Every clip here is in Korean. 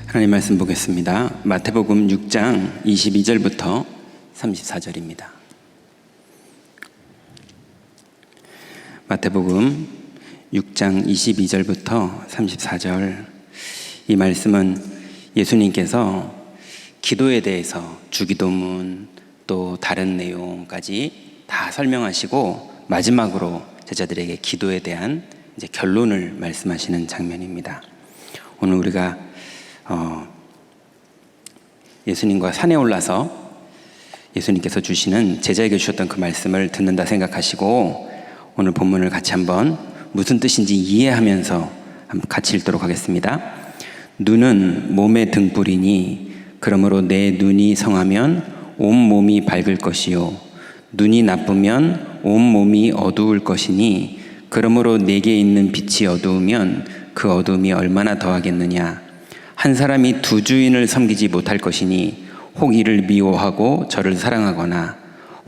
하나님 말씀 보겠습니다. 마태복음 6장 22절부터 34절입니다. 마태복음 6장 22절부터 34절. 이 말씀은 예수님께서 기도에 대해서 주기도문 또 다른 내용까지 다 설명하시고 마지막으로 제자들에게 기도에 대한 이제 결론을 말씀하시는 장면입니다. 오늘 우리가 예수님과 산에 올라서 예수님께서 주시는 제자에게 주셨던 그 말씀을 듣는다 생각하시고 오늘 본문을 같이 한번 무슨 뜻인지 이해하면서 같이 읽도록 하겠습니다. 눈은 몸의 등불이니 그러므로 내 눈이 성하면 온 몸이 밝을 것이요 눈이 나쁘면 온 몸이 어두울 것이니 그러므로 내게 있는 빛이 어두우면 그 어두움이 얼마나 더하겠느냐. 한 사람이 두 주인을 섬기지 못할 것이니 혹 이를 미워하고 저를 사랑하거나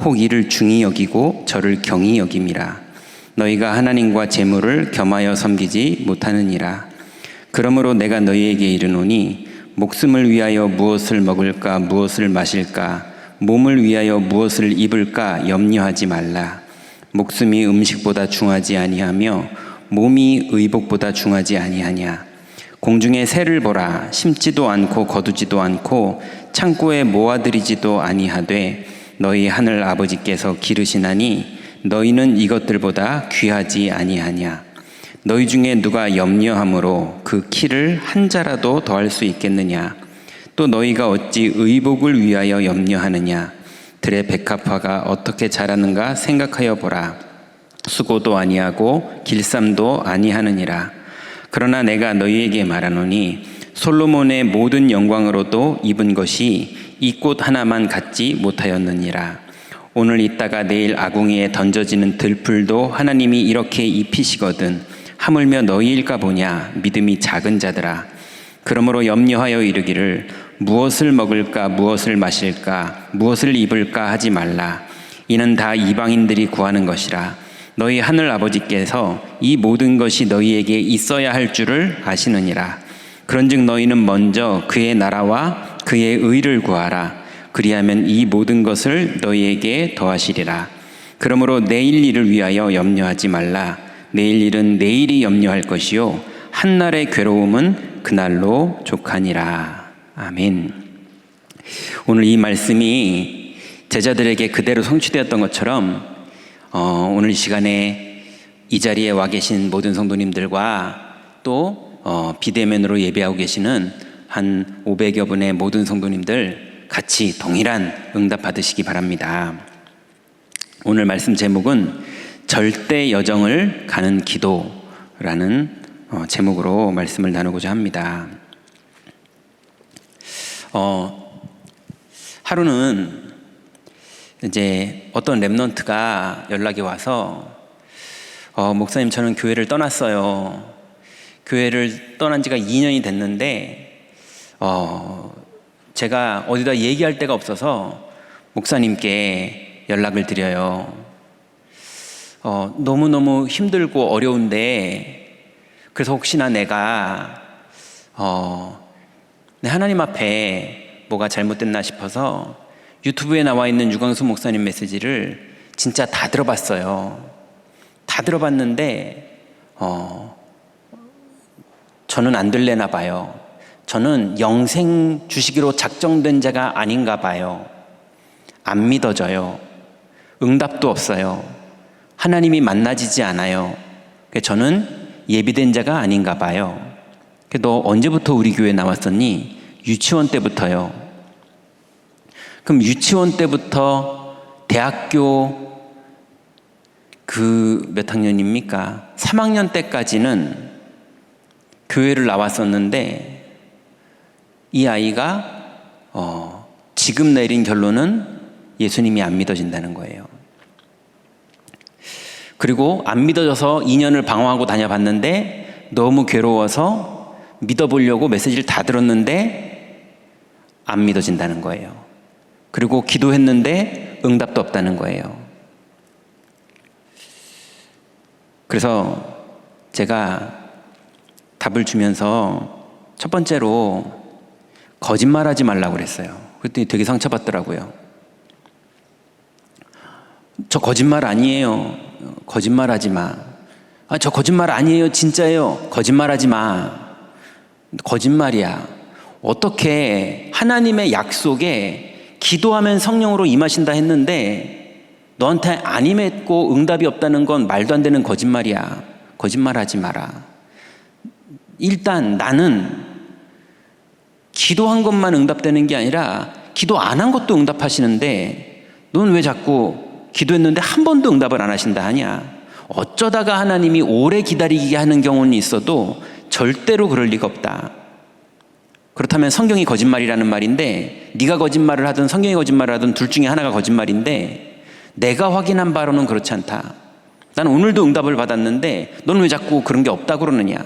혹 이를 중히 여기고 저를 경히 여김이라. 너희가 하나님과 재물을 겸하여 섬기지 못하느니라. 그러므로 내가 너희에게 이르노니 목숨을 위하여 무엇을 먹을까 무엇을 마실까 몸을 위하여 무엇을 입을까 염려하지 말라. 목숨이 음식보다 중하지 아니하며 몸이 의복보다 중하지 아니하냐. 공중의 새를 보라. 심지도 않고 거두지도 않고 창고에 모아들이지도 아니하되 너희 하늘 아버지께서 기르시나니 너희는 이것들보다 귀하지 아니하냐. 너희 중에 누가 염려함으로 그 키를 한 자라도 더할 수 있겠느냐. 또 너희가 어찌 의복을 위하여 염려하느냐. 들의 백합화가 어떻게 자라는가 생각하여 보라. 수고도 아니하고 길쌈도 아니하느니라. 그러나 내가 너희에게 말하노니 솔로몬의 모든 영광으로도 입은 것이 이 꽃 하나만 갖지 못하였느니라. 오늘 있다가 내일 아궁이에 던져지는 들풀도 하나님이 이렇게 입히시거든 하물며 너희일까 보냐. 믿음이 작은 자들아. 그러므로 염려하여 이르기를 무엇을 먹을까 무엇을 마실까 무엇을 입을까 하지 말라. 이는 다 이방인들이 구하는 것이라. 너희 하늘 아버지께서 이 모든 것이 너희에게 있어야 할 줄을 아시느니라. 그런즉 너희는 먼저 그의 나라와 그의 의를 구하라. 그리하면 이 모든 것을 너희에게 더하시리라. 그러므로 내일 일을 위하여 염려하지 말라. 내일 일은 내일이 염려할 것이요 한날의 괴로움은 그날로 족하니라. 아멘. 오늘 이 말씀이 제자들에게 그대로 성취되었던 것처럼 오늘 이 시간에 이 자리에 와 계신 모든 성도님들과 또 비대면으로 예배하고 계시는 한 500여 분의 모든 성도님들 같이 동일한 응답 받으시기 바랍니다. 오늘 말씀 제목은 절대 여정을 가는 기도라는 제목으로 말씀을 나누고자 합니다. 하루는 이제 어떤 랩런트가 연락이 와서 목사님 저는 교회를 떠났어요. 교회를 떠난 지가 2년이 됐는데 제가 어디다 얘기할 데가 없어서 목사님께 연락을 드려요. 너무너무 힘들고 어려운데 그래서 혹시나 내가 하나님 앞에 뭐가 잘못됐나 싶어서 유튜브에 나와 있는 유광수 목사님 메시지를 진짜 다 들어봤어요. 다 들어봤는데 저는 안 들래나 봐요. 저는 영생 주시기로 작정된 자가 아닌가 봐요. 안 믿어져요. 응답도 없어요. 하나님이 만나지지 않아요. 저는 예비된 자가 아닌가 봐요. 너 언제부터 우리 교회에 나왔었니? 유치원 때부터요. 그럼 유치원 때부터 대학교 몇 학년입니까? 3학년 때까지는 교회를 나왔었는데 이 아이가 지금 내린 결론은 예수님이 안 믿어진다는 거예요. 그리고 안 믿어져서 2년을 방황하고 다녀봤는데 너무 괴로워서 믿어보려고 메시지를 다 들었는데 안 믿어진다는 거예요. 그리고 기도했는데 응답도 없다는 거예요. 그래서 제가 답을 주면서 첫 번째로 거짓말하지 말라고 그랬어요. 그랬더니 되게 상처받더라고요. 저 거짓말 아니에요. 거짓말하지 마. 저 거짓말 아니에요. 진짜예요. 거짓말하지 마. 거짓말이야. 어떻게 하나님의 약속에 기도하면 성령으로 임하신다 했는데 너한테 안 임했고 응답이 없다는 건 말도 안 되는 거짓말이야. 거짓말하지 마라. 일단 나는 기도한 것만 응답되는 게 아니라 기도 안 한 것도 응답하시는데 넌 왜 자꾸 기도했는데 한 번도 응답을 안 하신다 하냐? 어쩌다가 하나님이 오래 기다리게 하는 경우는 있어도 절대로 그럴 리가 없다. 그렇다면 성경이 거짓말이라는 말인데 네가 거짓말을 하든 성경이 거짓말을 하든 둘 중에 하나가 거짓말인데 내가 확인한 바로는 그렇지 않다. 난 오늘도 응답을 받았는데 넌 왜 자꾸 그런 게 없다고 그러느냐?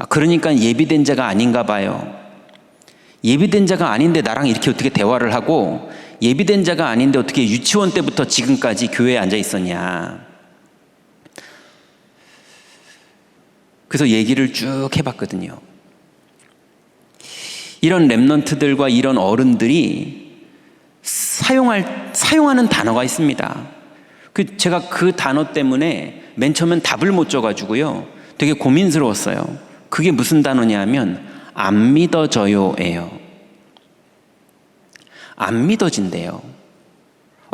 그러니까 예비된 자가 아닌가 봐요. 예비된 자가 아닌데 나랑 이렇게 어떻게 대화를 하고 예비된 자가 아닌데 어떻게 유치원 때부터 지금까지 교회에 앉아 있었냐. 그래서 얘기를 쭉 해봤거든요. 이런 랩런트들과 이런 어른들이 사용하는 단어가 있습니다. 제가 그 단어 때문에 맨 처음엔 답을 못 줘가지고요. 되게 고민스러웠어요. 그게 무슨 단어냐면 안 믿어져요예요. 안 믿어진대요.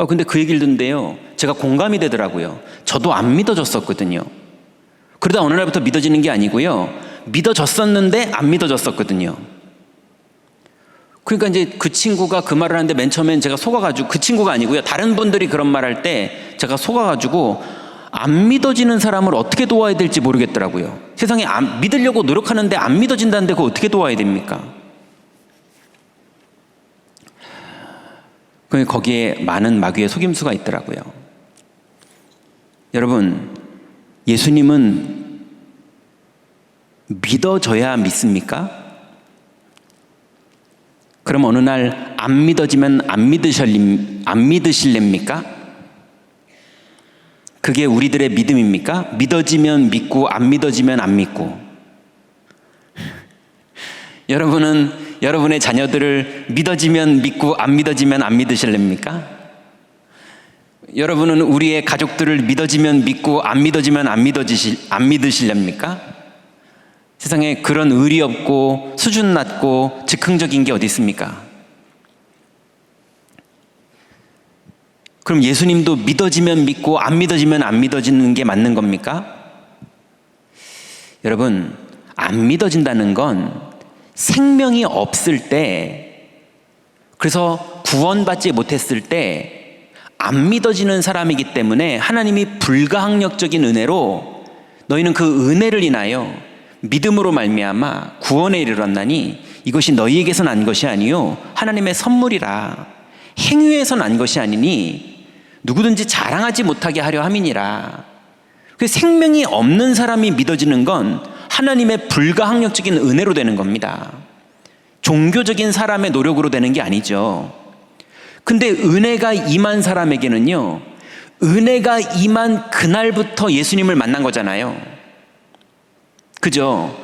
근데 그 얘기를 듣는데요. 제가 공감이 되더라고요. 저도 안 믿어졌었거든요. 그러다 어느 날부터 믿어지는 게 아니고요. 믿어졌었는데 안 믿어졌었거든요. 그러니까 이제 그 친구가 그 말을 하는데 맨 처음엔 제가 속아가지고, 그 친구가 아니고요. 다른 분들이 그런 말 할 때 제가 속아가지고 안 믿어지는 사람을 어떻게 도와야 될지 모르겠더라고요. 세상에 믿으려고 노력하는데 안 믿어진다는데 그거 어떻게 도와야 됩니까? 거기에 많은 마귀의 속임수가 있더라고요. 여러분, 예수님은 믿어져야 믿습니까? 그럼 어느 날 안 믿어지면 안 믿으실랍니까? 그게 우리들의 믿음입니까? 믿어지면 믿고 안 믿어지면 안 믿고. 여러분은 여러분의 자녀들을 믿어지면 믿고 안 믿어지면 안 믿으실랍니까? 여러분은 우리의 가족들을 믿어지면 믿고 안 믿어지면 안 믿으실랍니까? 세상에 그런 의리 없고 수준 낮고 즉흥적인 게 어디 있습니까? 그럼 예수님도 믿어지면 믿고 안 믿어지면 안 믿어지는 게 맞는 겁니까? 여러분, 안 믿어진다는 건 생명이 없을 때, 그래서 구원받지 못했을 때 안 믿어지는 사람이기 때문에 하나님이 불가항력적인 은혜로 너희는 그 은혜를 인하여 믿음으로 말미암아 구원에 이르렀나니 이것이 너희에게서 난 것이 아니요 하나님의 선물이라. 행위에서 난 것이 아니니 누구든지 자랑하지 못하게 하려 함이니라. 그 생명이 없는 사람이 믿어지는 건 하나님의 불가항력적인 은혜로 되는 겁니다. 종교적인 사람의 노력으로 되는 게 아니죠. 근데 은혜가 임한 사람에게는요, 은혜가 임한 그날부터 예수님을 만난 거잖아요. 그죠?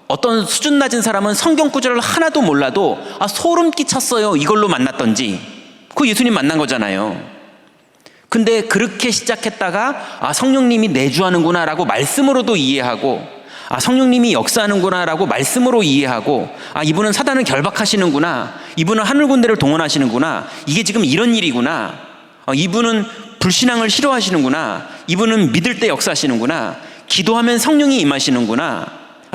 어떤 수준 낮은 사람은 성경 구절을 하나도 몰라도 소름 끼쳤어요, 이걸로 만났던지. 그 예수님 만난 거잖아요. 근데 그렇게 시작했다가 성령님이 내주하는구나 라고 말씀으로도 이해하고, 성령님이 역사하는구나 라고 말씀으로 이해하고, 이분은 사단을 결박하시는구나, 이분은 하늘 군대를 동원하시는구나, 이게 지금 이런 일이구나, 이분은 불신앙을 싫어하시는구나, 이분은 믿을 때 역사하시는구나, 기도하면 성령이 임하시는구나,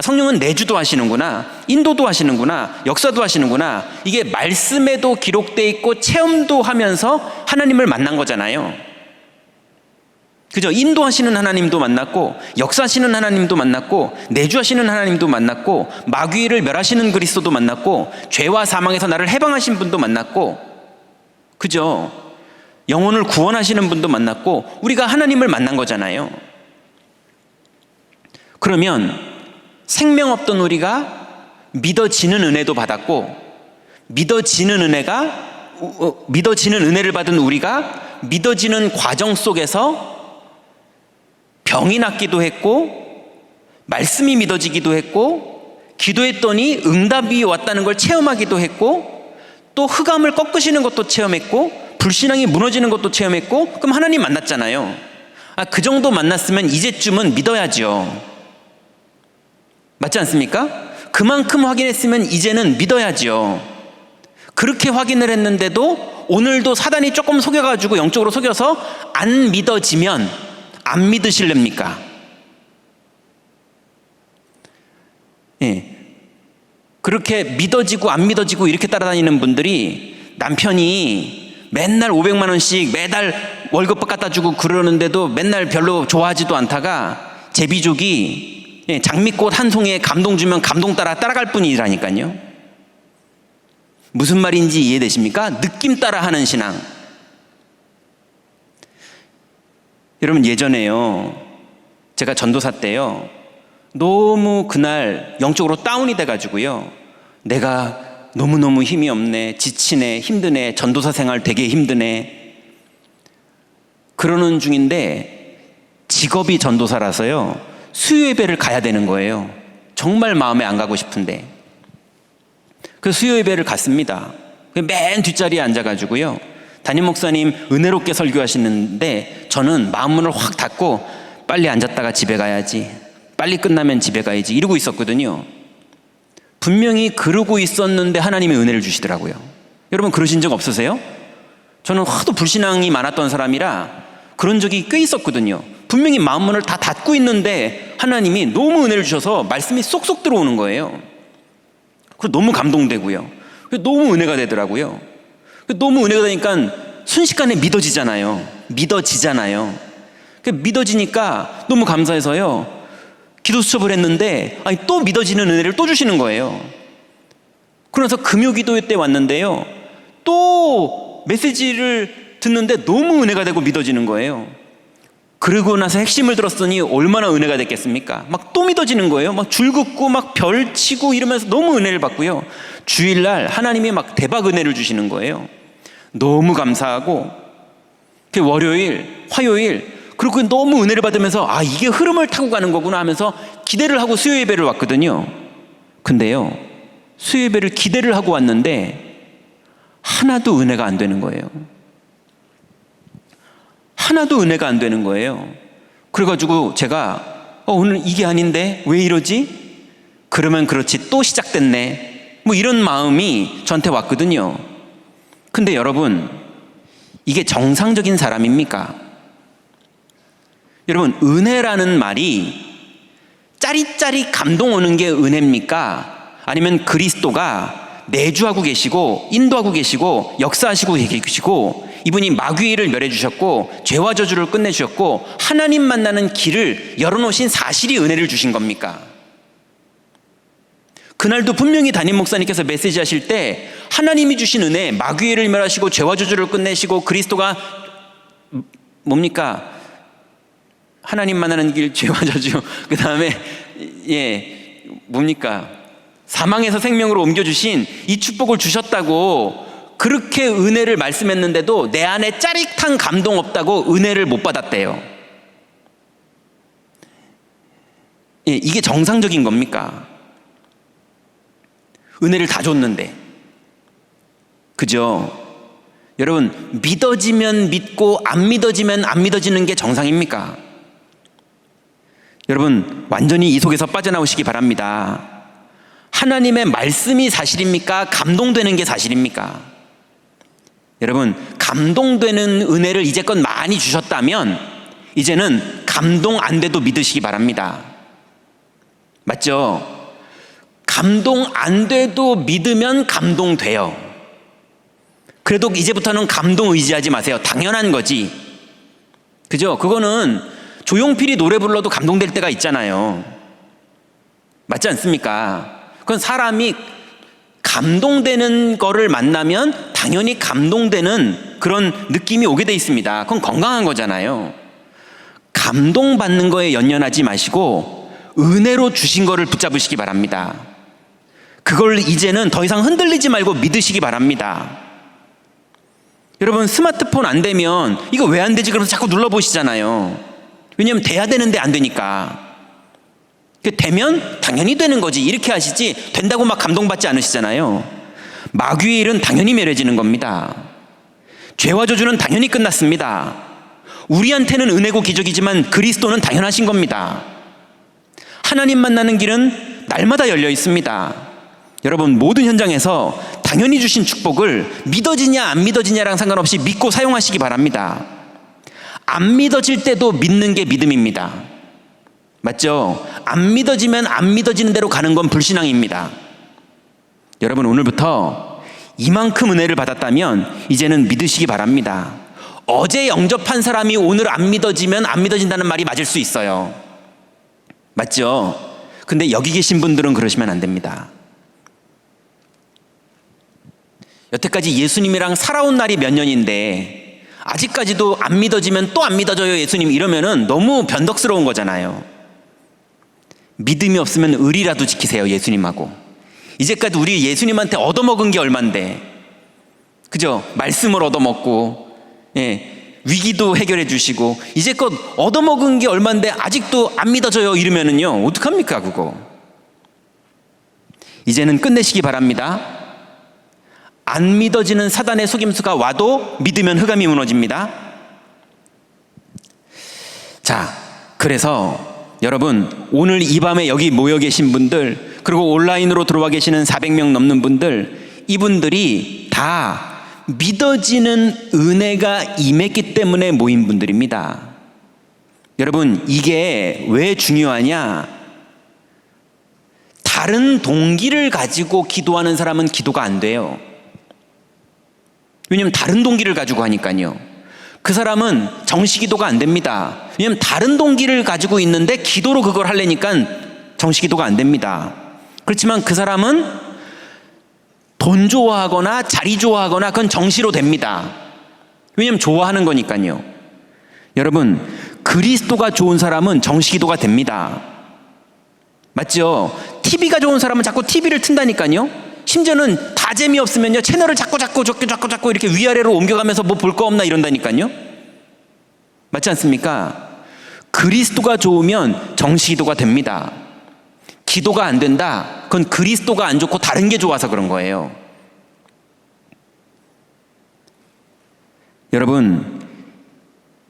성령은 내주도 하시는구나, 인도도 하시는구나, 역사도 하시는구나. 이게 말씀에도 기록되어 있고 체험도 하면서 하나님을 만난 거잖아요. 그죠? 인도하시는 하나님도 만났고, 역사하시는 하나님도 만났고, 내주하시는 하나님도 만났고, 마귀를 멸하시는 그리스도도 만났고, 죄와 사망에서 나를 해방하신 분도 만났고, 그죠? 영혼을 구원하시는 분도 만났고, 우리가 하나님을 만난 거잖아요. 그러면 생명 없던 우리가 믿어지는 은혜도 받았고, 믿어지는 은혜를 받은 우리가 믿어지는 과정 속에서 병이 낫기도 했고, 말씀이 믿어지기도 했고, 기도했더니 응답이 왔다는 걸 체험하기도 했고, 또 흑암을 꺾으시는 것도 체험했고, 불신앙이 무너지는 것도 체험했고, 그럼 하나님 만났잖아요. 그 정도 만났으면 이제쯤은 믿어야죠. 맞지 않습니까? 그만큼 확인했으면 이제는 믿어야죠. 그렇게 확인을 했는데도 오늘도 사단이 조금 속여가지고 영적으로 속여서 안 믿어지면 안 믿으실랍니까? 예. 그렇게 믿어지고 안 믿어지고 이렇게 따라다니는 분들이 남편이 맨날 500만 원씩 매달 월급 갖다 주고 그러는데도 맨날 별로 좋아하지도 않다가 제비족이 장미꽃 한 송이에 감동 주면 감동 따라갈 뿐이라니까요. 무슨 말인지 이해되십니까? 느낌 따라 하는 신앙. 여러분, 예전에요, 제가 전도사 때요, 너무 그날 영적으로 다운이 돼가지고요, 내가 너무너무 힘이 없네, 지치네, 힘드네, 전도사 생활 되게 힘드네 그러는 중인데, 직업이 전도사라서요 수요 예배를 가야 되는 거예요. 정말 마음에 안 가고 싶은데. 그 수요 예배를 갔습니다. 맨 뒷자리에 앉아가지고요, 담임 목사님 은혜롭게 설교하시는데 저는 마음문을 확 닫고 빨리 앉았다가 집에 가야지, 빨리 끝나면 집에 가야지 이러고 있었거든요. 분명히 그러고 있었는데 하나님이 은혜를 주시더라고요. 여러분, 그러신 적 없으세요? 저는 하도 불신앙이 많았던 사람이라 그런 적이 꽤 있었거든요. 분명히 마음문을 다 닫고 있는데 하나님이 너무 은혜를 주셔서 말씀이 쏙쏙 들어오는 거예요. 그래서 너무 감동되고요, 너무 은혜가 되더라고요. 너무 은혜가 되니까 순식간에 믿어지잖아요. 믿어지니까 너무 감사해서요, 기도 수첩을 했는데 또 믿어지는 은혜를 또 주시는 거예요. 그러면서 금요기도 때 왔는데요, 또 메시지를 듣는데 너무 은혜가 되고 믿어지는 거예요. 그러고 나서 핵심을 들었으니 얼마나 은혜가 됐겠습니까? 막 또 믿어지는 거예요. 막 줄 긋고 막 별 치고 이러면서 너무 은혜를 받고요, 주일날 하나님이 막 대박 은혜를 주시는 거예요. 너무 감사하고, 월요일, 화요일 그리고 너무 은혜를 받으면서 이게 흐름을 타고 가는 거구나 하면서 기대를 하고 수요 예배를 왔거든요. 근데요, 수요 예배를 기대를 하고 왔는데 하나도 은혜가 안 되는 거예요. 하나도 은혜가 안 되는 거예요. 그래가지고 제가 오늘 이게 아닌데 왜 이러지? 그러면 그렇지, 또 시작됐네, 뭐 이런 마음이 저한테 왔거든요. 근데 여러분, 이게 정상적인 사람입니까? 여러분, 은혜라는 말이 짜릿짜릿 감동 오는 게 은혜입니까? 아니면 그리스도가 내주하고 계시고 인도하고 계시고 역사하시고 계시고 이분이 마귀를 멸해 주셨고 죄와 저주를 끝내 주셨고 하나님 만나는 길을 열어놓으신 사실이 은혜를 주신 겁니까? 그날도 분명히 담임 목사님께서 메시지 하실 때 하나님이 주신 은혜, 마귀를 멸하시고 죄와 저주를 끝내시고 그리스도가 뭡니까? 하나님 만나는 길, 죄와 저주, 그 다음에 뭡니까? 사망에서 생명으로 옮겨주신 이 축복을 주셨다고 그렇게 은혜를 말씀했는데도 내 안에 짜릿한 감동 없다고 은혜를 못 받았대요. 이게 정상적인 겁니까? 은혜를 다 줬는데. 그죠? 여러분, 믿어지면 믿고 안 믿어지면 안 믿어지는 게 정상입니까? 여러분, 완전히 이 속에서 빠져나오시기 바랍니다. 하나님의 말씀이 사실입니까? 감동되는 게 사실입니까? 여러분, 감동되는 은혜를 이제껏 많이 주셨다면 이제는 감동 안 돼도 믿으시기 바랍니다. 맞죠? 감동 안 돼도 믿으면 감동돼요. 그래도 이제부터는 감동 의지하지 마세요. 당연한 거지. 그죠? 그거는 조용필이 노래 불러도 감동될 때가 있잖아요. 맞지 않습니까? 그건 사람이 감동되는 거를 만나면 당연히 감동되는 그런 느낌이 오게 돼 있습니다. 그건 건강한 거잖아요. 감동받는 거에 연연하지 마시고 은혜로 주신 거를 붙잡으시기 바랍니다. 그걸 이제는 더 이상 흔들리지 말고 믿으시기 바랍니다. 여러분, 스마트폰 안 되면 이거 왜 안 되지? 그러면서 자꾸 눌러보시잖아요. 왜냐하면 돼야 되는데 안 되니까. 되면 당연히 되는 거지 이렇게 하시지 된다고 막 감동받지 않으시잖아요. 마귀의 일은 당연히 멸해지는 겁니다. 죄와 저주는 당연히 끝났습니다. 우리한테는 은혜고 기적이지만 그리스도는 당연하신 겁니다. 하나님 만나는 길은 날마다 열려 있습니다. 여러분, 모든 현장에서 당연히 주신 축복을 믿어지냐 안 믿어지냐랑 상관없이 믿고 사용하시기 바랍니다. 안 믿어질 때도 믿는 게 믿음입니다. 맞죠? 안 믿어지면 안 믿어지는 대로 가는 건 불신앙입니다. 여러분, 오늘부터 이만큼 은혜를 받았다면 이제는 믿으시기 바랍니다. 어제 영접한 사람이 오늘 안 믿어지면 안 믿어진다는 말이 맞을 수 있어요. 맞죠? 근데 여기 계신 분들은 그러시면 안 됩니다. 여태까지 예수님이랑 살아온 날이 몇 년인데 아직까지도 안 믿어지면 또 안 믿어져요 예수님 이러면은 너무 변덕스러운 거잖아요. 믿음이 없으면 의리라도 지키세요. 예수님하고 이제까지 우리 예수님한테 얻어먹은 게 얼만데, 그죠? 말씀을 얻어먹고, 위기도 해결해 주시고 이제껏 얻어먹은 게 얼만데 아직도 안 믿어져요 이러면은요 어떡합니까 그거. 이제는 끝내시기 바랍니다. 안 믿어지는 사단의 속임수가 와도 믿으면 흑암이 무너집니다. 자, 그래서 여러분, 오늘 이 밤에 여기 모여 계신 분들, 그리고 온라인으로 들어와 계시는 400명 넘는 분들, 이분들이 다 믿어지는 은혜가 임했기 때문에 모인 분들입니다. 여러분, 이게 왜 중요하냐? 다른 동기를 가지고 기도하는 사람은 기도가 안 돼요. 왜냐하면 다른 동기를 가지고 하니까요. 그 사람은 정시기도가 안 됩니다. 왜냐하면 다른 동기를 가지고 있는데 기도로 그걸 하려니까 정시기도가 안 됩니다. 그렇지만 그 사람은 돈 좋아하거나 자리 좋아하거나 그건 정시로 됩니다. 왜냐하면 좋아하는 거니까요. 여러분, 그리스도가 좋은 사람은 정시기도가 됩니다. 맞죠? TV가 좋은 사람은 자꾸 TV를 튼다니까요. 심지어는 다 재미없으면요 채널을 자꾸 이렇게 위아래로 옮겨가면서 뭐 볼 거 없나 이런다니까요. 맞지 않습니까? 그리스도가 좋으면 정시기도가 됩니다. 기도가 안 된다, 그건 그리스도가 안 좋고 다른 게 좋아서 그런 거예요. 여러분,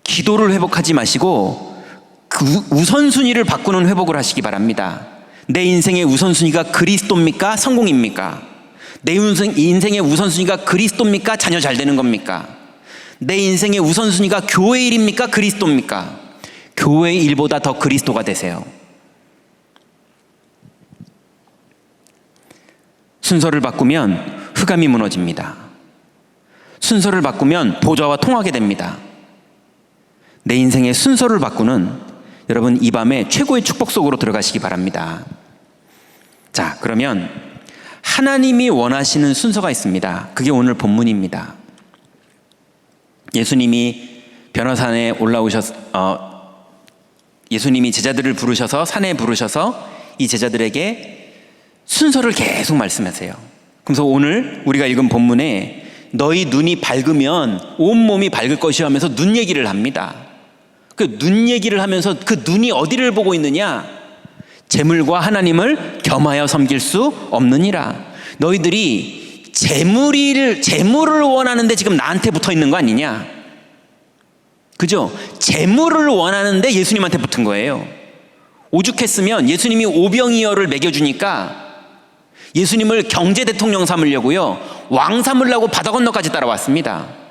기도를 회복하지 마시고 그 우선순위를 바꾸는 회복을 하시기 바랍니다. 내 인생의 우선순위가 그리스도입니까? 성공입니까? 내 인생의 우선순위가 그리스도입니까? 자녀 잘 되는 겁니까? 내 인생의 우선순위가 교회 일입니까? 그리스도입니까? 교회 일보다 더 그리스도가 되세요. 순서를 바꾸면 흑암이 무너집니다. 순서를 바꾸면 보좌와 통하게 됩니다. 내 인생의 순서를 바꾸는 여러분, 이 밤에 최고의 축복 속으로 들어가시기 바랍니다. 자, 그러면 하나님이 원하시는 순서가 있습니다. 그게 오늘 본문입니다. 예수님이 변호산에 예수님이 제자들을 부르셔서 산에 부르셔서 이 제자들에게 순서를 계속 말씀하세요. 그래서 오늘 우리가 읽은 본문에 너희 눈이 밝으면 온몸이 밝을 것이요 하면서 눈 얘기를 합니다. 그 눈 얘기를 하면서 그 눈이 어디를 보고 있느냐? 재물과 하나님을 겸하여 섬길 수 없느니라. 너희들이 재물을 원하는데 지금 나한테 붙어 있는 거 아니냐? 그죠? 재물을 원하는데 예수님한테 붙은 거예요. 오죽했으면 예수님이 오병이어를 먹여주니까 예수님을 경제 대통령 삼으려고요, 왕 삼으려고 바다 건너까지 따라왔습니다.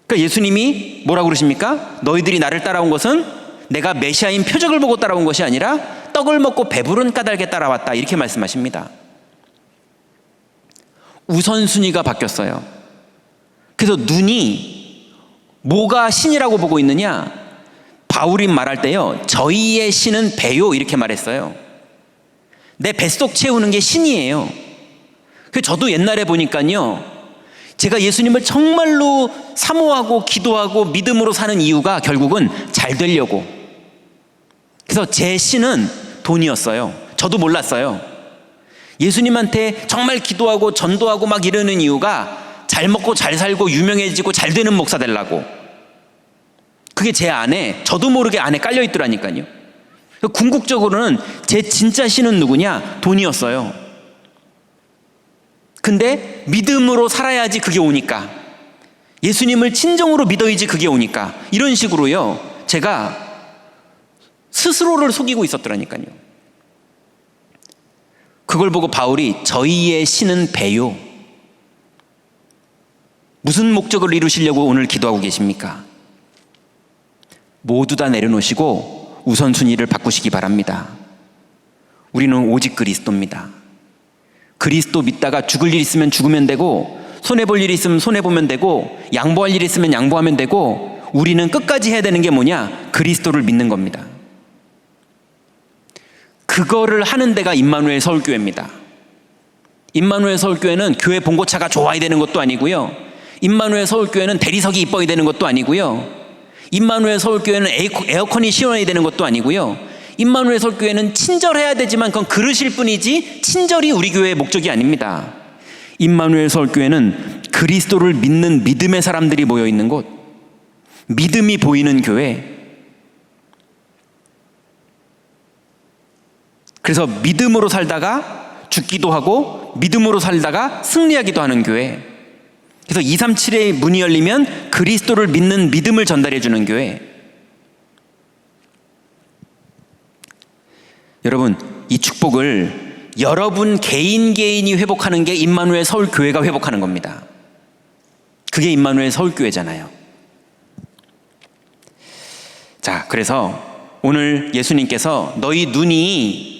그러니까 예수님이 뭐라고 그러십니까? 너희들이 나를 따라온 것은 내가 메시아인 표적을 보고 따라온 것이 아니라 떡을 먹고 배부른 까닭에 따라왔다, 이렇게 말씀하십니다. 우선순위가 바뀌었어요. 그래서 눈이 뭐가 신이라고 보고 있느냐? 바울이 말할 때요, 저희의 신은 배요, 이렇게 말했어요. 내 뱃속 채우는 게 신이에요. 그래서 저도 옛날에 보니까요, 제가 예수님을 정말로 사모하고 기도하고 믿음으로 사는 이유가 결국은 잘 되려고. 그래서 제 신은 돈이었어요. 저도 몰랐어요. 예수님한테 정말 기도하고 전도하고 막 이러는 이유가 잘 먹고 잘 살고 유명해지고 잘 되는 목사 되려고. 그게 제 안에, 저도 모르게 안에 깔려 있더라니까요. 궁극적으로는 제 진짜 신은 누구냐? 돈이었어요. 근데 믿음으로 살아야지 그게 오니까, 예수님을 친정으로 믿어야지 그게 오니까, 이런 식으로요 제가 스스로를 속이고 있었더라니까요. 그걸 보고 바울이 저희의 신은 배요. 무슨 목적을 이루시려고 오늘 기도하고 계십니까? 모두 다 내려놓으시고 우선순위를 바꾸시기 바랍니다. 우리는 오직 그리스도입니다. 그리스도 믿다가 죽을 일 있으면 죽으면 되고, 손해볼 일 있으면 손해보면 되고, 양보할 일 있으면 양보하면 되고, 우리는 끝까지 해야 되는 게 뭐냐? 그리스도를 믿는 겁니다. 그거를 하는 데가 임마누엘 서울교회입니다. 임마누엘 서울교회는 교회 봉고차가 좋아야 되는 것도 아니고요, 임마누엘 서울교회는 대리석이 이뻐야 되는 것도 아니고요, 임마누엘 서울교회는 에어컨이 시원해야 되는 것도 아니고요, 임마누엘 서울교회는 친절해야 되지만 그건 그릇일 뿐이지 친절이 우리 교회의 목적이 아닙니다. 임마누엘 서울교회는 그리스도를 믿는 믿음의 사람들이 모여있는 곳, 믿음이 보이는 교회. 그래서 믿음으로 살다가 죽기도 하고 믿음으로 살다가 승리하기도 하는 교회. 그래서 237의 문이 열리면 그리스도를 믿는 믿음을 전달해 주는 교회. 여러분, 이 축복을 여러분 개인이 회복하는 게 임마누엘 서울교회가 회복하는 겁니다. 그게 임마누엘 서울교회잖아요. 자, 그래서 오늘 예수님께서 너희 눈이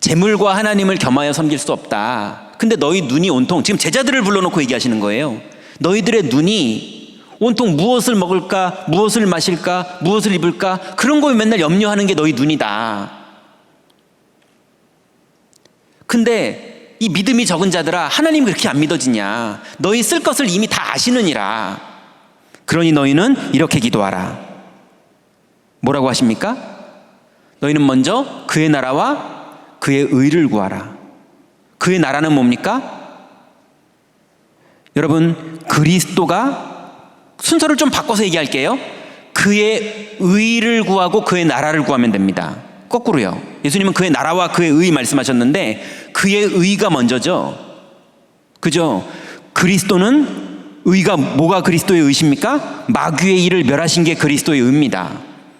재물과 하나님을 겸하여 섬길 수 없다. 근데 너희 눈이 온통, 지금 제자들을 불러놓고 얘기하시는 거예요. 너희들의 눈이 온통 무엇을 먹을까, 무엇을 마실까, 무엇을 입을까, 그런 거 맨날 염려하는 게 너희 눈이다. 근데 이 믿음이 적은 자들아, 하나님 그렇게 안 믿어지냐? 너희 쓸 것을 이미 다 아시느니라. 그러니 너희는 이렇게 기도하라. 뭐라고 하십니까? 너희는 먼저 그의 나라와 그의 의를 구하라. 그의 나라는 뭡니까? 여러분, 그리스도가, 순서를 좀 바꿔서 얘기할게요. 그의 의를 구하고 그의 나라를 구하면 됩니다. 거꾸로요. 예수님은 그의 나라와 그의 의 말씀하셨는데 그의 의가 먼저죠. 그죠? 그리스도는 의가, 뭐가 그리스도의 의십니까? 마귀의 일을 멸하신 게 그리스도의 의입니다.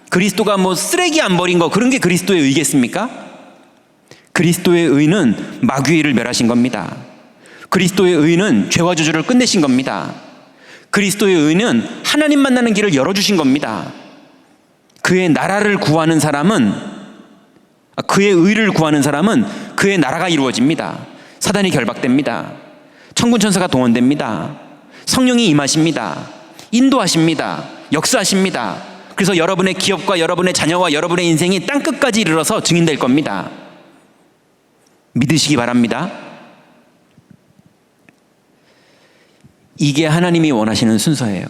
그리스도가 뭐 쓰레기 안 버린 거, 그런 게 그리스도의 의겠습니까? 그리스도의 의는 마귀의 일을 멸하신 겁니다. 그리스도의 의는 죄와 저주를 끝내신 겁니다. 그리스도의 의는 하나님 만나는 길을 열어주신 겁니다. 그의 나라를 구하는 사람은, 그의 의를 구하는 사람은 그의 나라가 이루어집니다. 사단이 결박됩니다. 천군 천사가 동원됩니다. 성령이 임하십니다. 인도하십니다. 역사하십니다. 그래서 여러분의 기업과 여러분의 자녀와 여러분의 인생이 땅끝까지 이르러서 증인될 겁니다. 믿으시기 바랍니다. 이게 하나님이 원하시는 순서예요.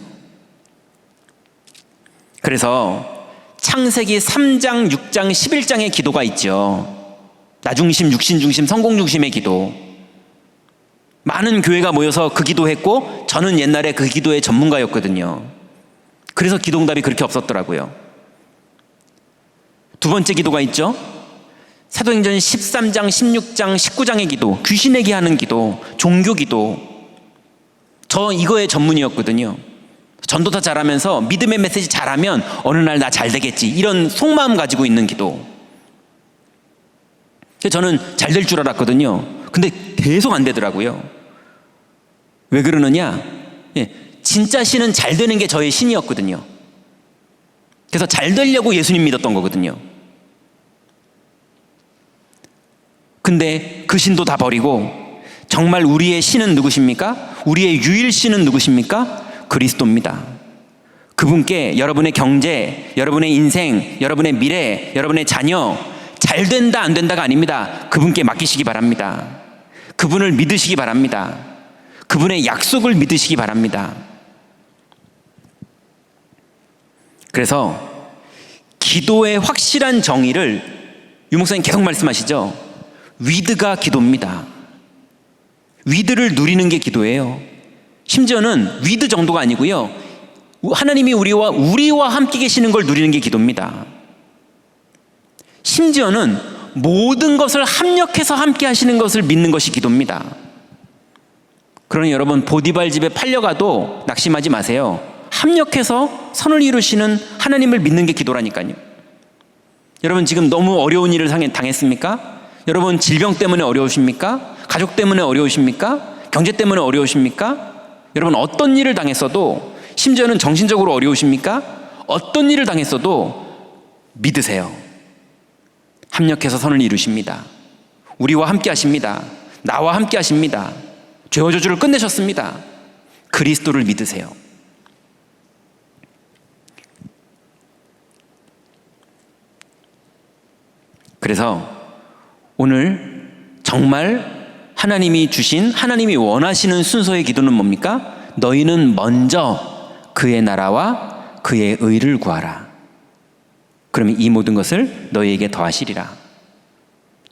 그래서 창세기 3장, 6장, 11장의 기도가 있죠. 나중심, 육신중심, 성공중심의 기도. 많은 교회가 모여서 그 기도했고 저는 옛날에 그 기도의 전문가였거든요. 그래서 기도응답이 그렇게 없었더라고요. 두 번째 기도가 있죠. 사도행전 13장, 16장, 19장의 기도, 귀신에게 하는 기도, 종교 기도. 저 이거의 전문이었거든요. 전도사 잘하면서 믿음의 메시지 잘하면 어느 날 나 잘 되겠지, 이런 속마음 가지고 있는 기도. 저는 잘 될 줄 알았거든요. 근데 계속 안 되더라고요. 왜 그러느냐? 진짜 신은 잘 되는 게 저의 신이었거든요. 그래서 잘 되려고 예수님 믿었던 거거든요. 근데 그 신도 다 버리고 정말 우리의 신은 누구십니까? 우리의 유일 신은 누구십니까? 그리스도입니다. 그분께 여러분의 경제, 여러분의 인생, 여러분의 미래, 여러분의 자녀 잘 된다 안 된다가 아닙니다. 그분께 맡기시기 바랍니다. 그분을 믿으시기 바랍니다. 그분의 약속을 믿으시기 바랍니다. 그래서 기도의 확실한 정의를 유 목사님 계속 말씀하시죠. 위드가 기도입니다. 위드를 누리는 게 기도예요. 심지어는 위드 정도가 아니고요, 하나님이 우리와 함께 계시는 걸 누리는 게 기도입니다. 심지어는 모든 것을 합력해서 함께 하시는 것을 믿는 것이 기도입니다. 그러니 여러분, 보디발 집에 팔려가도 낙심하지 마세요. 합력해서 선을 이루시는 하나님을 믿는 게 기도라니까요. 여러분, 지금 너무 어려운 일을 당했습니까? 여러분, 질병 때문에 어려우십니까? 가족 때문에 어려우십니까? 경제 때문에 어려우십니까? 여러분, 어떤 일을 당했어도, 심지어는 정신적으로 어려우십니까? 어떤 일을 당했어도 믿으세요. 합력해서 선을 이루십니다. 우리와 함께 하십니다. 나와 함께 하십니다. 죄와 저주를 끝내셨습니다. 그리스도를 믿으세요. 그래서 오늘 정말 하나님이 주신, 하나님이 원하시는 순서의 기도는 뭡니까? 너희는 먼저 그의 나라와 그의 의를 구하라. 그러면 이 모든 것을 너희에게 더하시리라.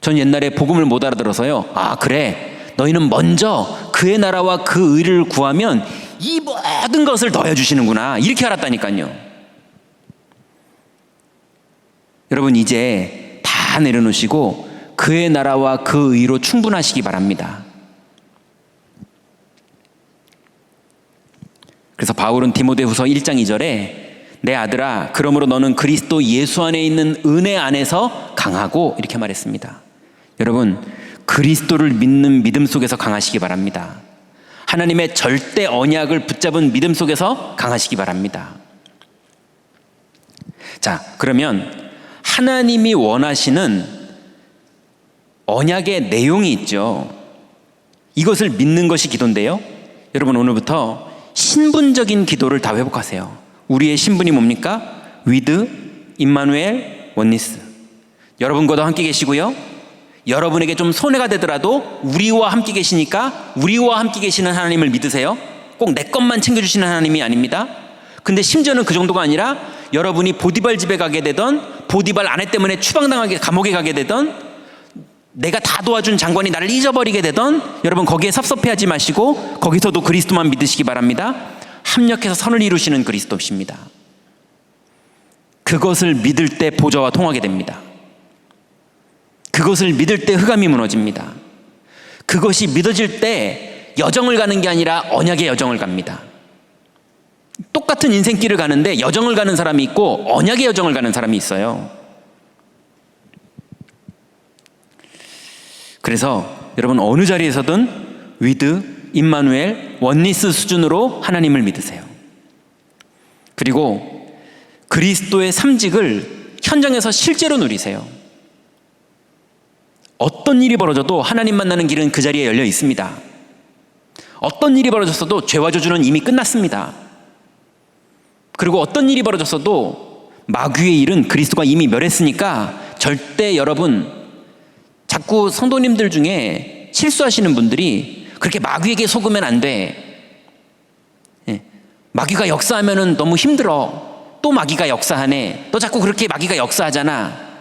전 옛날에 복음을 못 알아들어서요, 아 그래, 너희는 먼저 그의 나라와 그 의를 구하면 이 모든 것을 더해주시는구나, 이렇게 알았다니까요. 여러분, 이제 다 내려놓으시고 그의 나라와 그 의로 충분하시기 바랍니다. 그래서 바울은 디모데후서 1장 2절에 내 아들아, 그러므로 너는 그리스도 예수 안에 있는 은혜 안에서 강하고, 이렇게 말했습니다. 여러분, 그리스도를 믿는 믿음 속에서 강하시기 바랍니다. 하나님의 절대 언약을 붙잡은 믿음 속에서 강하시기 바랍니다. 자, 그러면 하나님이 원하시는 언약의 내용이 있죠. 이것을 믿는 것이 기도인데요. 여러분, 오늘부터 신분적인 기도를 다 회복하세요. 우리의 신분이 뭡니까? 위드, 임마누엘, 원니스. 여러분과도 함께 계시고요, 여러분에게 좀 손해가 되더라도 우리와 함께 계시니까 우리와 함께 계시는 하나님을 믿으세요. 꼭 내 것만 챙겨주시는 하나님이 아닙니다. 근데 심지어는 그 정도가 아니라 여러분이 보디발 집에 가게 되던, 보디발 아내 때문에 추방당하게 감옥에 가게 되던, 내가 다 도와준 장관이 나를 잊어버리게 되던, 여러분 거기에 섭섭해하지 마시고 거기서도 그리스도만 믿으시기 바랍니다. 합력해서 선을 이루시는 그리스도십니다. 그것을 믿을 때 보좌와 통하게 됩니다. 그것을 믿을 때 흑암이 무너집니다. 그것이 믿어질 때 여정을 가는 게 아니라 언약의 여정을 갑니다. 똑같은 인생길을 가는데 여정을 가는 사람이 있고 언약의 여정을 가는 사람이 있어요. 그래서 여러분, 어느 자리에서든 위드, 임마누엘, 원니스 수준으로 하나님을 믿으세요. 그리고 그리스도의 삼직을 현장에서 실제로 누리세요. 어떤 일이 벌어져도 하나님 만나는 길은 그 자리에 열려 있습니다. 어떤 일이 벌어졌어도 죄와 저주는 이미 끝났습니다. 그리고 어떤 일이 벌어졌어도 마귀의 일은 그리스도가 이미 멸했으니까 절대, 여러분, 자꾸 성도님들 중에 실수하시는 분들이 그렇게 마귀에게 속으면 안 돼. 마귀가 역사하면은 너무 힘들어. 또 마귀가 역사하네. 너 자꾸 그렇게 마귀가 역사하잖아.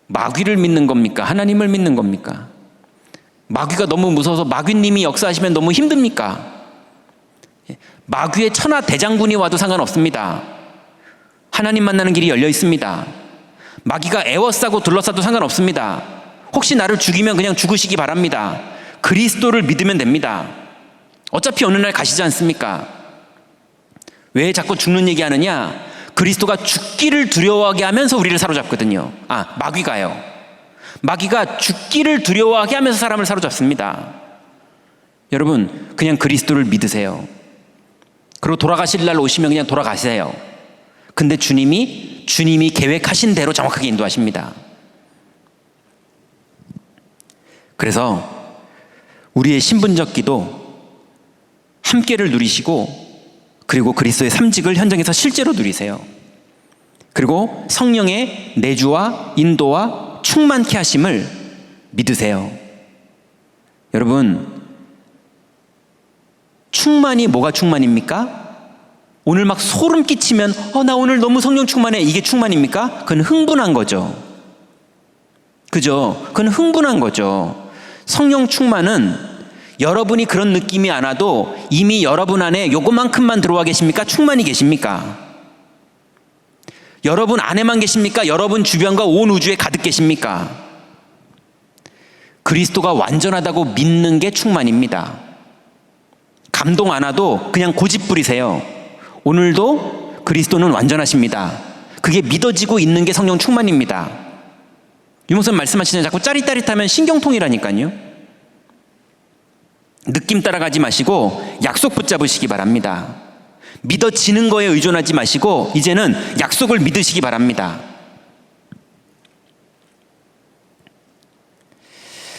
마귀를 믿는 겁니까? 하나님을 믿는 겁니까? 마귀가 너무 무서워서 마귀님이 역사하시면 너무 힘듭니까? 마귀의 천하 대장군이 와도 상관없습니다. 하나님 만나는 길이 열려 있습니다. 마귀가 애워싸고 둘러싸도 상관없습니다. 혹시 나를 죽이면 그냥 죽으시기 바랍니다. 그리스도를 믿으면 됩니다. 어차피 어느 날 가시지 않습니까? 왜 자꾸 죽는 얘기하느냐? 그리스도가 죽기를 두려워하게 하면서 우리를 사로잡거든요. 마귀가요. 마귀가 죽기를 두려워하게 하면서 사람을 사로잡습니다. 여러분, 그냥 그리스도를 믿으세요. 그리고 돌아가실 날 오시면 그냥 돌아가세요. 근데 주님이 계획하신 대로 정확하게 인도하십니다. 그래서 우리의 신분적 기도, 함께를 누리시고, 그리고 그리스도의 삼직을 현장에서 실제로 누리세요. 그리고 성령의 내주와 인도와 충만케 하심을 믿으세요. 여러분, 충만이 뭐가 충만입니까? 오늘 막 소름 끼치면 나 오늘 너무 성령 충만해, 이게 충만입니까? 그건 흥분한 거죠. 그죠? 그건 흥분한 거죠. 성령 충만은 여러분이 그런 느낌이 안 와도 이미 여러분 안에 요거만큼만 들어와 계십니까? 충만히 계십니까? 여러분 안에만 계십니까? 여러분 주변과 온 우주에 가득 계십니까? 그리스도가 완전하다고 믿는 게 충만입니다. 감동 안 와도 그냥 고집 부리세요. 오늘도 그리스도는 완전하십니다. 그게 믿어지고 있는 게 성령 충만입니다. 유목사님 말씀하시잖아요. 자꾸 짜릿짜릿하면 신경통이라니까요. 느낌 따라가지 마시고 약속 붙잡으시기 바랍니다. 믿어지는 거에 의존하지 마시고 이제는 약속을 믿으시기 바랍니다.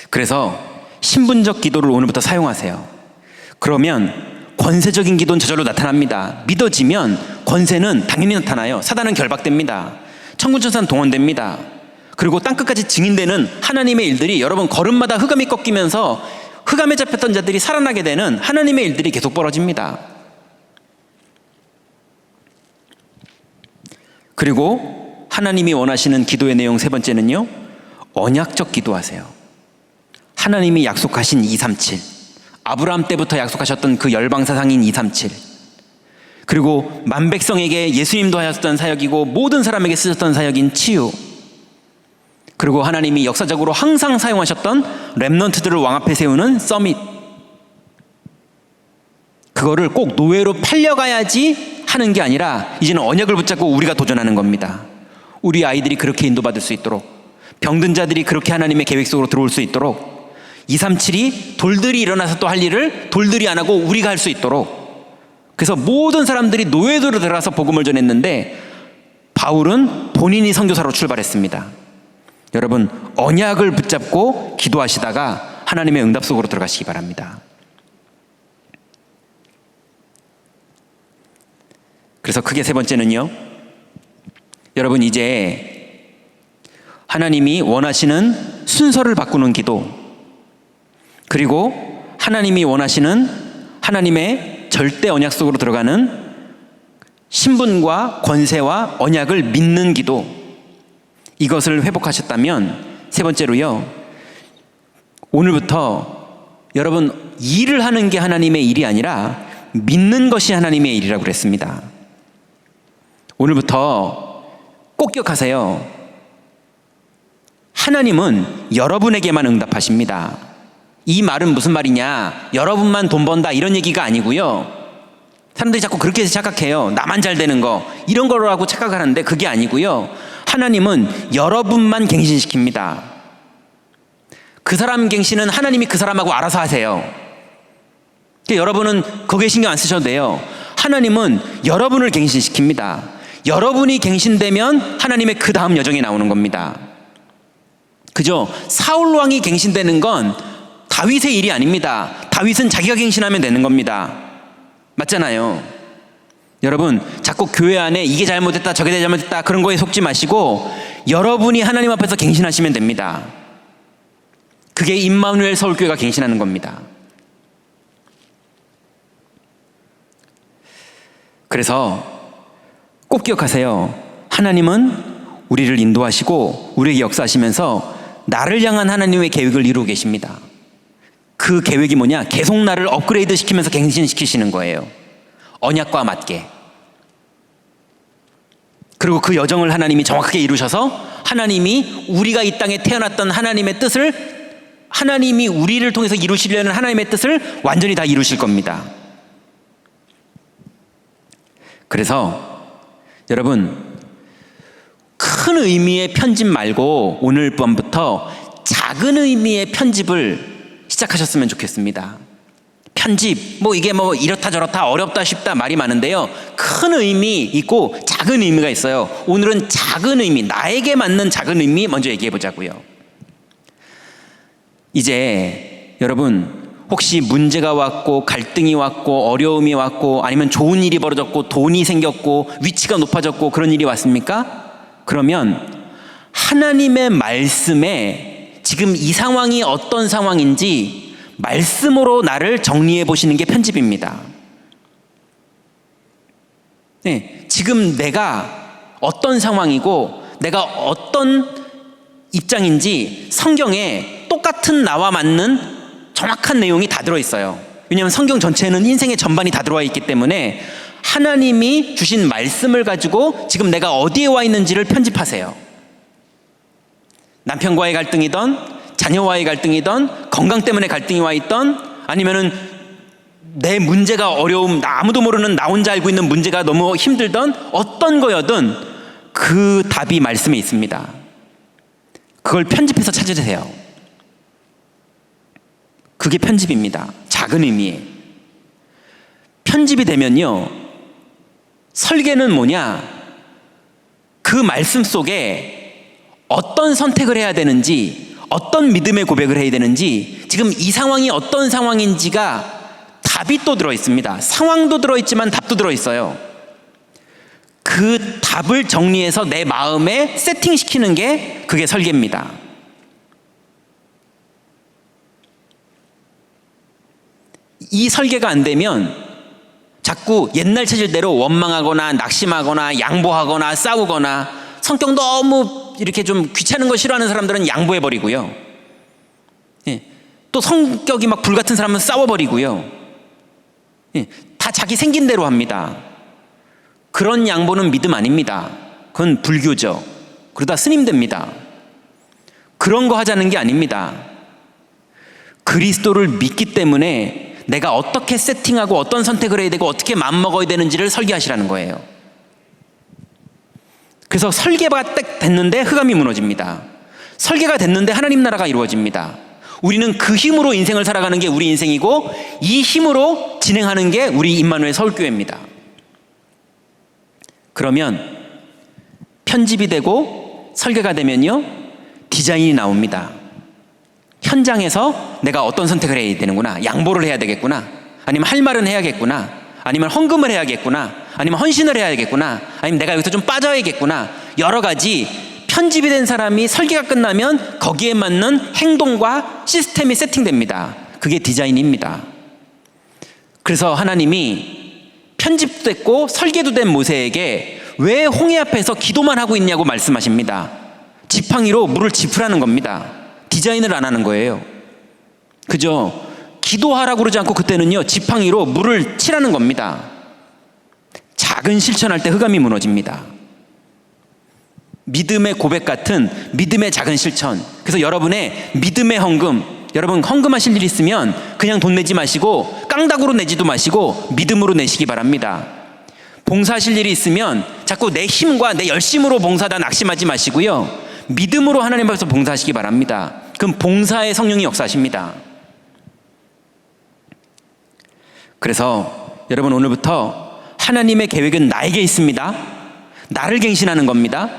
그래서 신분적 기도를 오늘부터 사용하세요. 그러면 권세적인 기도는 저절로 나타납니다. 믿어지면 권세는 당연히 나타나요. 사단은 결박됩니다. 천군천사는 동원됩니다. 그리고 땅끝까지 증인되는 하나님의 일들이 여러분 걸음마다 흑암이 꺾이면서 흑암에 잡혔던 자들이 살아나게 되는 하나님의 일들이 계속 벌어집니다. 그리고 하나님이 원하시는 기도의 내용 세 번째는요, 언약적 기도하세요. 하나님이 약속하신 237, 아브라함 때부터 약속하셨던 그 열방사상인 237, 그리고 만백성에게 예수님도 하셨던 사역이고 모든 사람에게 쓰셨던 사역인 치유, 그리고 하나님이 역사적으로 항상 사용하셨던 렘넌트들을 왕 앞에 세우는 서밋, 그거를 꼭 노예로 팔려가야지 하는 게 아니라 이제는 언약을 붙잡고 우리가 도전하는 겁니다. 우리 아이들이 그렇게 인도받을 수 있도록, 병든 자들이 그렇게 하나님의 계획 속으로 들어올 수 있도록, 237이 돌들이 일어나서 또 할 일을 돌들이 안 하고 우리가 할 수 있도록, 그래서 모든 사람들이 노예도로 들어가서 복음을 전했는데 바울은 본인이 선교사로 출발했습니다. 여러분 언약을 붙잡고 기도하시다가 하나님의 응답 속으로 들어가시기 바랍니다. 그래서 크게 세 번째는요, 여러분 이제 하나님이 원하시는 순서를 바꾸는 기도, 그리고 하나님이 원하시는 하나님의 절대 언약 속으로 들어가는 신분과 권세와 언약을 믿는 기도, 이것을 회복하셨다면 세 번째로요, 오늘부터 여러분 일을 하는 게 하나님의 일이 아니라 믿는 것이 하나님의 일이라고 그랬습니다. 오늘부터 꼭 기억하세요. 하나님은 여러분에게만 응답하십니다. 이 말은 무슨 말이냐, 여러분만 돈 번다 이런 얘기가 아니고요. 사람들이 자꾸 그렇게 착각해요. 나만 잘 되는 거 이런 거라고 착각하는데 그게 아니고요. 하나님은 여러분만 갱신시킵니다. 그 사람 갱신은 하나님이 그 사람하고 알아서 하세요. 그러니까 여러분은 거기에 신경 안 쓰셔도 돼요. 하나님은 여러분을 갱신시킵니다. 여러분이 갱신되면 하나님의 그 다음 여정이 나오는 겁니다. 그죠? 사울 왕이 갱신되는 건 다윗의 일이 아닙니다. 다윗은 자기가 갱신하면 되는 겁니다. 맞잖아요. 여러분 자꾸 교회 안에 이게 잘못됐다 저게 잘못됐다 그런 거에 속지 마시고 여러분이 하나님 앞에서 갱신하시면 됩니다. 그게 임마누엘 서울교회가 갱신하는 겁니다. 그래서 꼭 기억하세요. 하나님은 우리를 인도하시고 우리에게 역사하시면서 나를 향한 하나님의 계획을 이루고 계십니다. 그 계획이 뭐냐? 계속 나를 업그레이드 시키면서 갱신시키시는 거예요. 언약과 맞게. 그리고 그 여정을 하나님이 정확하게 이루셔서 하나님이 우리가 이 땅에 태어났던 하나님의 뜻을, 하나님이 우리를 통해서 이루시려는 하나님의 뜻을 완전히 다 이루실 겁니다. 그래서 여러분 큰 의미의 편집 말고 오늘 밤부터 작은 의미의 편집을 시작하셨으면 좋겠습니다. 편집, 이게 이렇다 저렇다 어렵다 쉽다 말이 많은데요, 큰 의미 있고 작은 의미가 있어요. 오늘은 작은 의미, 나에게 맞는 작은 의미 먼저 얘기해 보자고요. 이제 여러분 혹시 문제가 왔고 갈등이 왔고 어려움이 왔고 아니면 좋은 일이 벌어졌고 돈이 생겼고 위치가 높아졌고 그런 일이 왔습니까? 그러면 하나님의 말씀에 지금 이 상황이 어떤 상황인지 말씀으로 나를 정리해 보시는 게 편집입니다. 네, 지금 내가 어떤 상황이고 내가 어떤 입장인지 성경에 똑같은 나와 맞는 정확한 내용이 다 들어있어요. 왜냐하면 성경 전체에는 인생의 전반이 다 들어와 있기 때문에 하나님이 주신 말씀을 가지고 지금 내가 어디에 와 있는지를 편집하세요. 남편과의 갈등이든 자녀와의 갈등이든 건강 때문에 갈등이 와 있든 아니면은 내 문제가 어려움, 아무도 모르는 나 혼자 알고 있는 문제가 너무 힘들던 어떤 거여든 그 답이 말씀에 있습니다. 그걸 편집해서 찾으세요. 그게 편집입니다. 작은 의미에. 편집이 되면요, 설계는 뭐냐? 그 말씀 속에 어떤 선택을 해야 되는지, 어떤 믿음의 고백을 해야 되는지, 지금 이 상황이 어떤 상황인지가 답이 또 들어있습니다. 상황도 들어있지만 답도 들어있어요. 그 답을 정리해서 내 마음에 세팅시키는 게 그게 설계입니다. 이 설계가 안 되면 자꾸 옛날 체질대로 원망하거나 낙심하거나 양보하거나 싸우거나, 성격 너무 이렇게 좀 귀찮은 거 싫어하는 사람들은 양보해버리고요. 또 성격이 막 불같은 사람은 싸워버리고요. 다 자기 생긴 대로 합니다. 그런 양보는 믿음 아닙니다. 그건 불교죠. 그러다 스님 됩니다. 그런 거 하자는 게 아닙니다. 그리스도를 믿기 때문에 내가 어떻게 세팅하고 어떤 선택을 해야 되고 어떻게 마음먹어야 되는지를 설계하시라는 거예요. 그래서 설계가 딱 됐는데 흑암이 무너집니다. 설계가 됐는데 하나님 나라가 이루어집니다. 우리는 그 힘으로 인생을 살아가는 게 우리 인생이고, 이 힘으로 진행하는 게 우리 임마누엘 서울교회입니다. 그러면 편집이 되고 설계가 되면요, 디자인이 나옵니다. 현장에서 내가 어떤 선택을 해야 되는구나, 양보를 해야 되겠구나, 아니면 할 말은 해야겠구나, 아니면 헌금을 해야겠구나, 아니면 헌신을 해야겠구나, 아니면 내가 여기서 좀 빠져야겠구나, 여러 가지 편집이 된 사람이 설계가 끝나면 거기에 맞는 행동과 시스템이 세팅됩니다. 그게 디자인입니다. 그래서 하나님이 편집됐고 설계도 된 모세에게 왜 홍해 앞에서 기도만 하고 있냐고 말씀하십니다. 지팡이로 물을 짚으라는 겁니다. 디자인을 안 하는 거예요. 그죠? 기도하라고 그러지 않고 그때는요, 지팡이로 물을 칠하는 겁니다. 작은 실천할 때 흑암이 무너집니다. 믿음의 고백 같은 믿음의 작은 실천. 그래서 여러분의 믿음의 헌금, 여러분 헌금하실 일 있으면 그냥 돈 내지 마시고 깡다구로 내지도 마시고 믿음으로 내시기 바랍니다. 봉사하실 일이 있으면 자꾸 내 힘과 내 열심으로 봉사하다 낙심하지 마시고요, 믿음으로 하나님 앞에서 봉사하시기 바랍니다. 그럼 봉사의 성령이 역사하십니다. 그래서 여러분, 오늘부터 하나님의 계획은 나에게 있습니다. 나를 갱신하는 겁니다.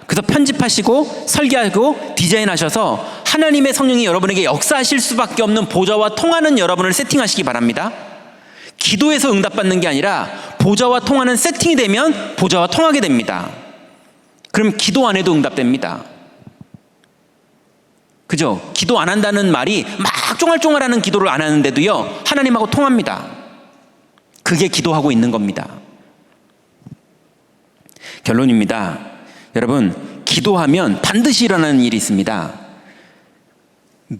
그래서 편집하시고 설계하고 디자인하셔서 하나님의 성령이 여러분에게 역사하실 수밖에 없는 보좌와 통하는 여러분을 세팅하시기 바랍니다. 기도에서 응답받는 게 아니라 보좌와 통하는 세팅이 되면 보좌와 통하게 됩니다. 그럼 기도 안 해도 응답됩니다. 그죠? 기도 안 한다는 말이 막 쫑알쫑알하는 기도를 안 하는데도요, 하나님하고 통합니다. 그게 기도하고 있는 겁니다. 결론입니다. 여러분, 기도하면 반드시 일어나는 일이 있습니다.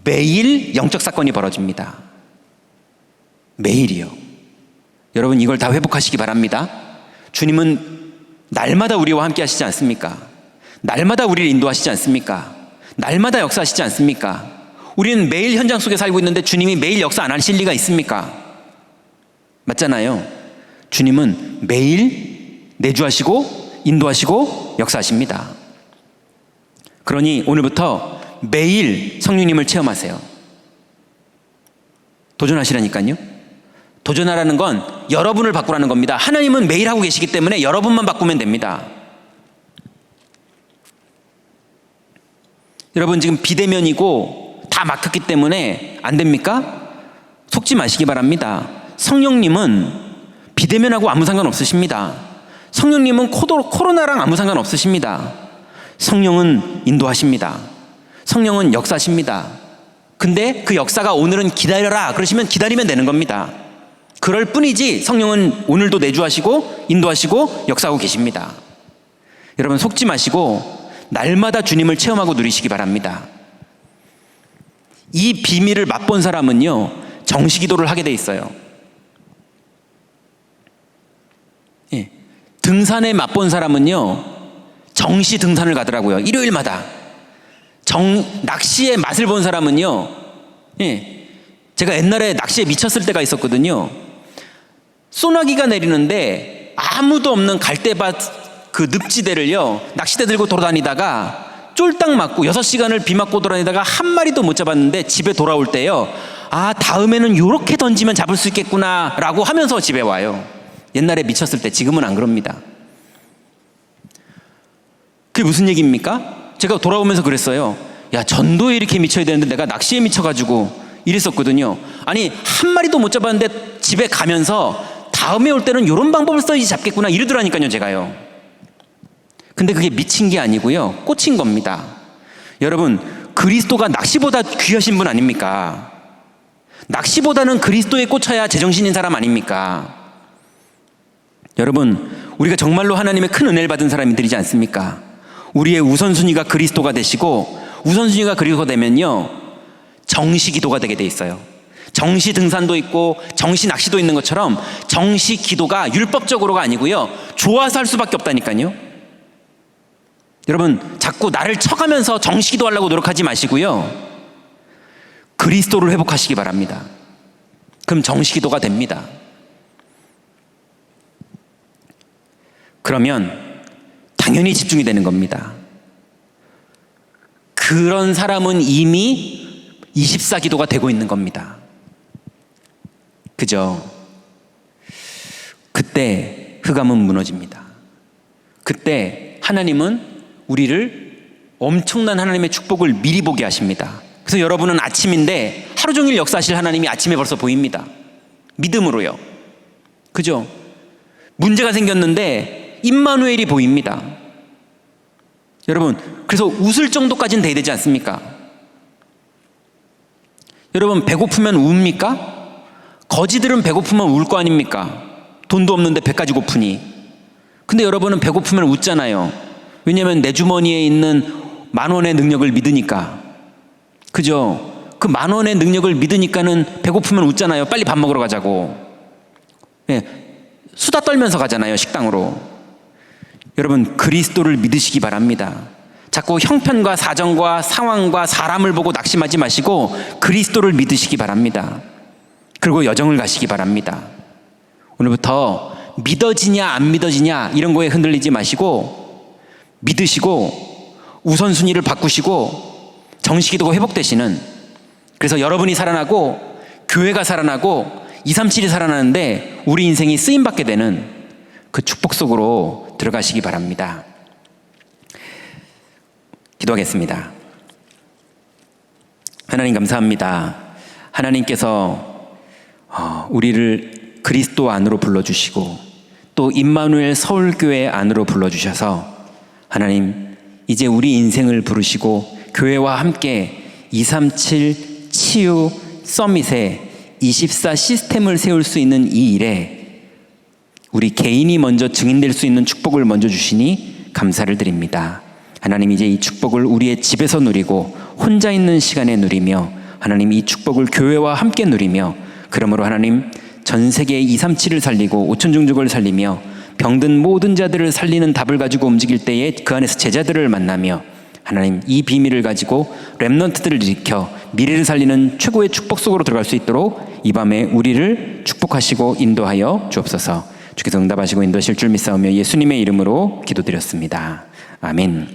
매일 영적 사건이 벌어집니다. 매일이요. 여러분, 이걸 다 회복하시기 바랍니다. 주님은 날마다 우리와 함께 하시지 않습니까? 날마다 우리를 인도하시지 않습니까? 날마다 역사하시지 않습니까? 우리는 매일 현장 속에 살고 있는데 주님이 매일 역사 안 하실 리가 있습니까? 맞잖아요. 주님은 매일 내주하시고 인도하시고 역사하십니다. 그러니 오늘부터 매일 성령님을 체험하세요. 도전하시라니까요. 도전하라는 건 여러분을 바꾸라는 겁니다. 하나님은 매일 하고 계시기 때문에 여러분만 바꾸면 됩니다. 여러분, 지금 비대면이고 다 막혔기 때문에 안 됩니까? 속지 마시기 바랍니다. 성령님은 비대면하고 아무 상관 없으십니다. 성령님은 코로나랑 아무 상관 없으십니다. 성령은 인도하십니다. 성령은 역사하십니다. 근데 그 역사가 오늘은 기다려라 그러시면 기다리면 되는 겁니다. 그럴 뿐이지 성령은 오늘도 내주하시고 인도하시고 역사하고 계십니다. 여러분, 속지 마시고 날마다 주님을 체험하고 누리시기 바랍니다. 이 비밀을 맛본 사람은요, 정시기도를 하게 돼 있어요. 등산에 맛본 사람은요, 정시 등산을 가더라고요. 일요일마다. 낚시의 맛을 본 사람은요, 제가 옛날에 낚시에 미쳤을 때가 있었거든요. 소나기가 내리는데 아무도 없는 갈대밭 그 늪지대를요, 낚싯대 들고 돌아다니다가 쫄딱 맞고 6시간을 비 맞고 돌아다니다가 한 마리도 못 잡았는데 집에 돌아올 때요, 아, 다음에는 요렇게 던지면 잡을 수 있겠구나 라고 하면서 집에 와요. 옛날에 미쳤을 때. 지금은 안 그럽니다. 그게 무슨 얘기입니까? 제가 돌아오면서 그랬어요. 야, 전도에 이렇게 미쳐야 되는데 내가 낚시에 미쳐가지고 이랬었거든요. 아니, 한 마리도 못 잡았는데 집에 가면서 다음에 올 때는 이런 방법을 써야지 잡겠구나 이러더라니까요, 제가요. 근데 그게 미친 게 아니고요, 꽂힌 겁니다. 여러분, 그리스도가 낚시보다 귀하신 분 아닙니까? 낚시보다는 그리스도에 꽂혀야 제정신인 사람 아닙니까? 여러분, 우리가 정말로 하나님의 큰 은혜를 받은 사람들이지 않습니까? 우리의 우선순위가 그리스도가 되시고, 우선순위가 그리스도가 되면요, 정시 기도가 되게 돼 있어요. 정시 등산도 있고 정시 낚시도 있는 것처럼 정시 기도가 율법적으로가 아니고요, 좋아서 할 수밖에 없다니까요. 여러분, 자꾸 나를 쳐가면서 정시 기도하려고 노력하지 마시고요, 그리스도를 회복하시기 바랍니다. 그럼 정시 기도가 됩니다. 그러면 당연히 집중이 되는 겁니다. 그런 사람은 이미 24기도가 되고 있는 겁니다. 그죠? 그때 흑암은 무너집니다. 그때 하나님은 우리를 엄청난 하나님의 축복을 미리 보게 하십니다. 그래서 여러분은 아침인데 하루 종일 역사하실 하나님이 아침에 벌써 보입니다. 믿음으로요. 그죠? 문제가 생겼는데 임마누엘이 보입니다. 여러분, 그래서 웃을 정도까지는 돼야 되지 않습니까? 여러분, 배고프면 웁니까? 거지들은 배고프면 울 거 아닙니까? 돈도 없는데 배까지 고프니. 근데 여러분은 배고프면 웃잖아요. 왜냐하면 내 주머니에 있는 10,000원의 능력을 믿으니까. 그죠? 그 10,000원의 능력을 믿으니까는 배고프면 웃잖아요. 빨리 밥 먹으러 가자고. 수다 떨면서 가잖아요, 식당으로. 여러분, 그리스도를 믿으시기 바랍니다. 자꾸 형편과 사정과 상황과 사람을 보고 낙심하지 마시고 그리스도를 믿으시기 바랍니다. 그리고 여정을 가시기 바랍니다. 오늘부터 믿어지냐 안 믿어지냐 이런 거에 흔들리지 마시고 믿으시고 우선순위를 바꾸시고 정식기도가 회복되시는, 그래서 여러분이 살아나고 교회가 살아나고 237이 살아나는데 우리 인생이 쓰임받게 되는 그 축복 속으로 들어가시기 바랍니다. 기도하겠습니다. 하나님, 감사합니다. 하나님께서 우리를 그리스도 안으로 불러주시고 또 임마누엘 서울교회 안으로 불러주셔서 하나님, 이제 우리 인생을 부르시고 교회와 함께 237 치유 서밋에 24 시스템을 세울 수 있는 이 일에 우리 개인이 먼저 증인될 수 있는 축복을 먼저 주시니 감사를 드립니다. 하나님, 이제 이 축복을 우리의 집에서 누리고 혼자 있는 시간에 누리며 하나님, 이 축복을 교회와 함께 누리며, 그러므로 하나님, 전 세계의 237을 살리고 5천 종족을 살리며 병든 모든 자들을 살리는 답을 가지고 움직일 때에 그 안에서 제자들을 만나며 하나님, 이 비밀을 가지고 렘넌트들을 일으켜 미래를 살리는 최고의 축복 속으로 들어갈 수 있도록 이 밤에 우리를 축복하시고 인도하여 주옵소서. 주께서 응답하시고 인도하실 줄 믿사오며 예수님의 이름으로 기도드렸습니다. 아멘.